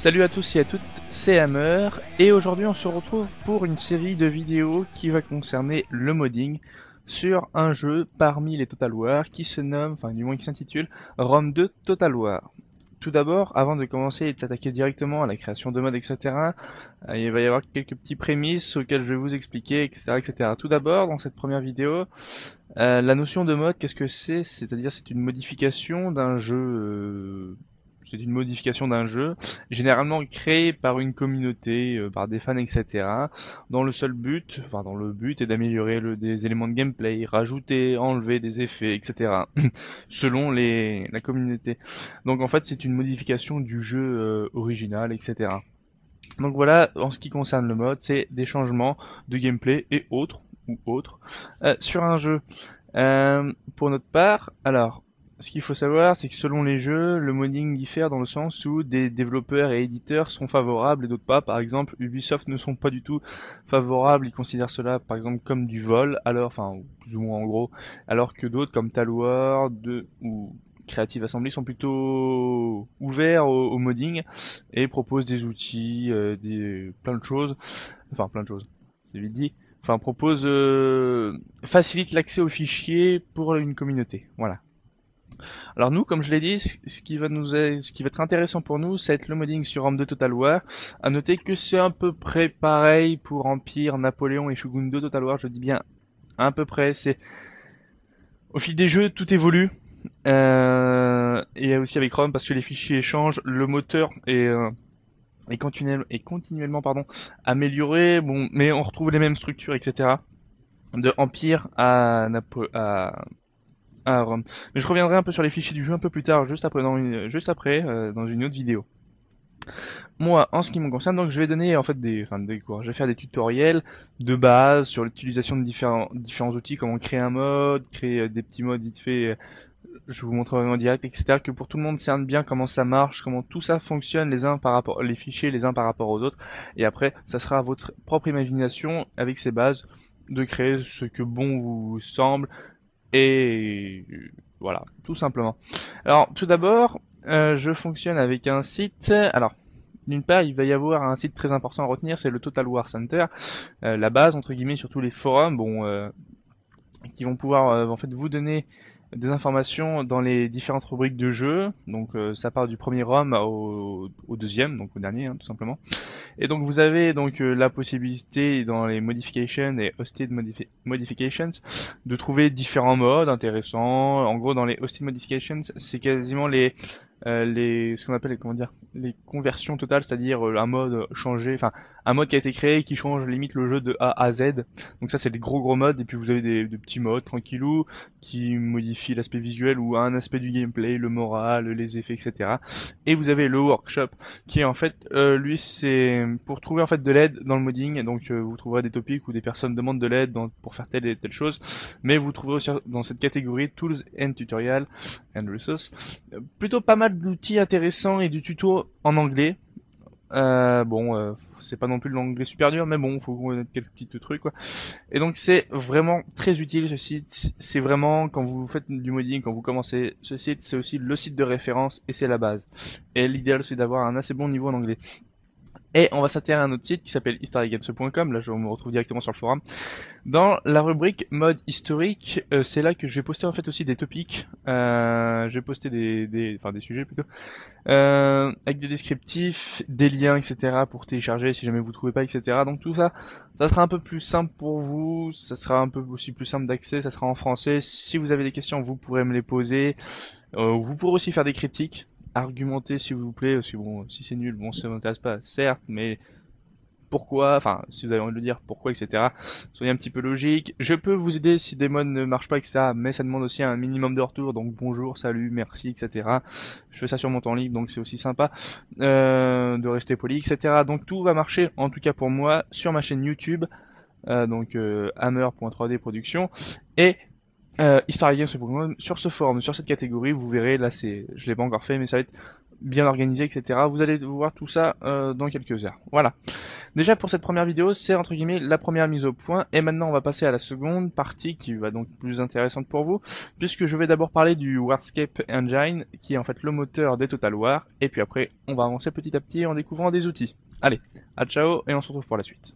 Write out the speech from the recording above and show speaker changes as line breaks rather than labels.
Salut à tous et à toutes, c'est Hammer, et aujourd'hui on se retrouve pour une série de vidéos qui va concerner le modding sur un jeu parmi les Total War qui se nomme, enfin du moins qui s'intitule Rome 2 Total War. Tout d'abord, avant de commencer et de s'attaquer directement à la création de mods, etc., il va y avoir quelques petits prémices auxquels je vais vous expliquer, etc., etc. Tout d'abord, dans cette première vidéo, la notion de mode, qu'est-ce que c'est? C'est-à-dire c'est une modification d'un jeu. C'est une modification d'un jeu, généralement créé par une communauté, par des fans, etc. Dans le seul but, enfin dans le but est d'améliorer des éléments de gameplay, rajouter, enlever des effets, etc. selon la communauté. Donc en fait c'est une modification du jeu original, etc. Donc voilà, en ce qui concerne le mode, c'est des changements de gameplay et autres, ou autres, sur un jeu. Pour notre part, alors, ce qu'il faut savoir, c'est que selon les jeux, le modding diffère dans le sens où des développeurs et éditeurs sont favorables et d'autres pas. Par exemple, Ubisoft ne sont pas du tout favorables, ils considèrent cela par exemple comme du vol, alors, enfin, plus ou moins en gros, alors que d'autres comme Talwar ou Creative Assembly sont plutôt ouverts au modding et proposent des outils, plein de choses, enfin plein de choses, c'est vite dit, enfin propose facilite l'accès aux fichiers pour une communauté. Voilà. Alors nous, comme je l'ai dit, ce qui va être intéressant pour nous, ça va être le modding sur Rome 2 Total War. À noter que c'est à peu près pareil pour Empire, Napoléon et Shogun 2 Total War. Je dis bien à peu près. C'est au fil des jeux, tout évolue. Et aussi avec Rome parce que les fichiers changent, le moteur est continuellement amélioré. Bon, mais on retrouve les mêmes structures, etc. De Empire à Rome. Mais je reviendrai un peu sur les fichiers du jeu un peu plus tard, juste après, dans une autre vidéo. Moi, en ce qui me concerne, donc je vais donner en fait des cours. Je vais faire des tutoriels de base sur l'utilisation de différents outils, comment créer un mode, créer des petits modes vite fait. Je vous montrerai en direct, etc. Que pour tout le monde cerne bien comment ça marche, comment tout ça fonctionne les fichiers les uns par rapport aux autres. Et après, ça sera à votre propre imagination avec ces bases de créer ce que bon vous semble et voilà, tout simplement. Alors, tout d'abord, je fonctionne avec un site. Alors, d'une part, il va y avoir un site très important à retenir, c'est le Total War Center, la base entre guillemets sur tous les forums, qui vont pouvoir en fait vous donner des informations dans les différentes rubriques de jeu. Donc, ça part du premier ROM au deuxième, donc au dernier, hein, tout simplement. Et donc vous avez donc la possibilité dans les modifications et hosted modifications de trouver différents modes intéressants. En gros, dans les hosted modifications, c'est quasiment ce qu'on appelle les conversions totales, c'est-à-dire un mode changé, enfin un mode qui a été créé qui change limite le jeu de A à Z. Donc ça c'est les gros modes, et puis vous avez des petits modes tranquillou qui modifient l'aspect visuel ou un aspect du gameplay, le moral, les effets, etc. Et vous avez le workshop qui est en fait lui c'est pour trouver en fait de l'aide dans le modding. Donc vous trouverez des topics où des personnes demandent de l'aide pour faire telle et telle chose, mais vous trouverez aussi dans cette catégorie tools and tutorial and resources plutôt pas mal d'outils intéressants et du tuto en anglais. C'est pas non plus de l'anglais super dur, mais bon, faut connaître quelques petits trucs, quoi. Et donc, c'est vraiment très utile, ce site. C'est vraiment, quand vous faites du modding, quand vous commencez ce site, c'est aussi le site de référence et c'est la base. Et l'idéal, c'est d'avoir un assez bon niveau en anglais. Et on va s'atterrir à un autre site qui s'appelle historygames.com. Là, je me retrouve directement sur le forum. Dans la rubrique mode historique, c'est là que je vais poster en fait aussi des topics. Je vais poster des sujets plutôt, avec des descriptifs, des liens, etc. pour télécharger si jamais vous trouvez pas, etc. Donc tout ça, ça sera un peu plus simple pour vous. Ça sera un peu aussi plus simple d'accès. Ça sera en français. Si vous avez des questions, vous pourrez me les poser. Vous pourrez aussi faire des critiques. Argumenter s'il vous plaît, parce que bon, si c'est nul, bon, ça m'intéresse pas, certes, mais pourquoi, enfin, si vous avez envie de le dire, pourquoi, etc. Soyez un petit peu logique. Je peux vous aider si des mods ne marchent pas, etc. Mais ça demande aussi un minimum de retour, donc bonjour, salut, merci, etc. Je fais ça sur mon temps libre, donc c'est aussi sympa de rester poli, etc. Donc tout va marcher, en tout cas pour moi, sur ma chaîne YouTube, hammer.3d production, et History Games sur ce forum, sur cette catégorie, vous verrez, là je l'ai pas encore fait, mais ça va être bien organisé, etc. Vous allez voir tout ça dans quelques heures. Voilà. Déjà pour cette première vidéo, c'est entre guillemets la première mise au point, et maintenant on va passer à la seconde partie qui va donc plus intéressante pour vous, puisque je vais d'abord parler du Warscape Engine, qui est en fait le moteur des Total War, et puis après on va avancer petit à petit en découvrant des outils. Allez, à ciao et on se retrouve pour la suite.